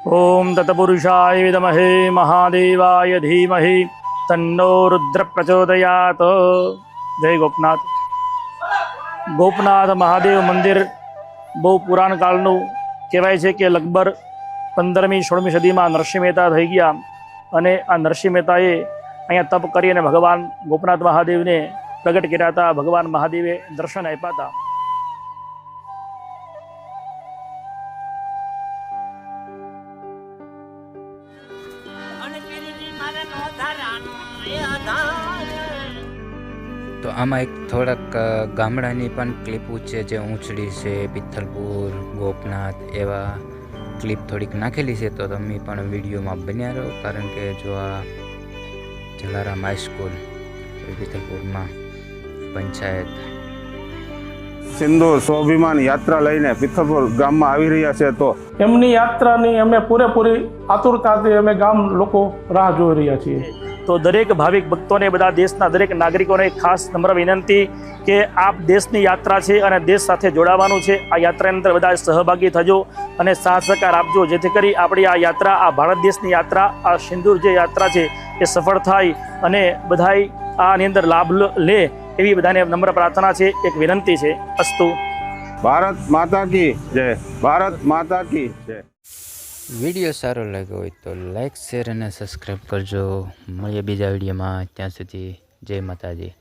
ओम तत्पुरुषाय विद्महे महादेवाय धीमहि तन्नो रुद्र प्रचोदयात्। जय गोपनाथ। गोपनाथ महादेव मंदिर बहु पुराण कालનું કહેવાય છે કે લગભગ 15મી 16મી સદીમાં નરસિંહ મહેતા થઈ ગયા અને આ નરસિંહ મહેતાએ અહીંયા તપ કરી અને ભગવાન ગોપનાથ મહાદેવને પ્રગટ કર્યા હતા। ભગવાન મહાદેવે દર્શન આપ્યા હતા। તો આમાં એક થોડાક ગામડાની પણ ક્લિપો છે, જે ઊંચડી છે, પિથલપુર, ગોપનાથ એવા ક્લિપ થોડીક નાખેલી છે। તો તમે પણ વિડીયોમાં બન્યા રહો, કારણ કે જો આ જલારામ હાઈસ્કૂલ પિથલપુરમાં પંચાયત સિંદૂર સ્વાભિમાન યાત્રા લઈને પિથલપુર ગામમાં આવી રહ્યા છે। તો એમની યાત્રાની અમે પૂરેપૂરી આતુરતાથી અમે ગામ લોકો રાહ જોઈ રહ્યા છીએ। તો દરેક ભાવિક ભક્તોને, બધા દેશના દરેક નાગરિકોને ખાસ નમ્ર વિનંતી કે આપ દેશની યાત્રા છે અને દેશ સાથે જોડાવાનું છે। આ યાત્રાની અંદર બધા સહભાગી થજો અને સાથ સહકાર આપજો, જેથી કરી આપણી આ યાત્રા, આ ભારત દેશની યાત્રા, આ સિંદૂર જે યાત્રા છે એ સફળ થાય અને બધાય આની અંદર લાભ લે એવી બધાને નમ્ર પ્રાર્થના છે, એક વિનંતી છે। અસ્તુ। ભારત માતા કી જય, ભારત માતા કી જય। વિડીયો સારો લાગ્યો હોય તો લાઈક, શેર અને સબસ્ક્રાઈબ કરજો। મળીએ બીજા વિડીયોમાં, ત્યાં સુધી જય માતાજી।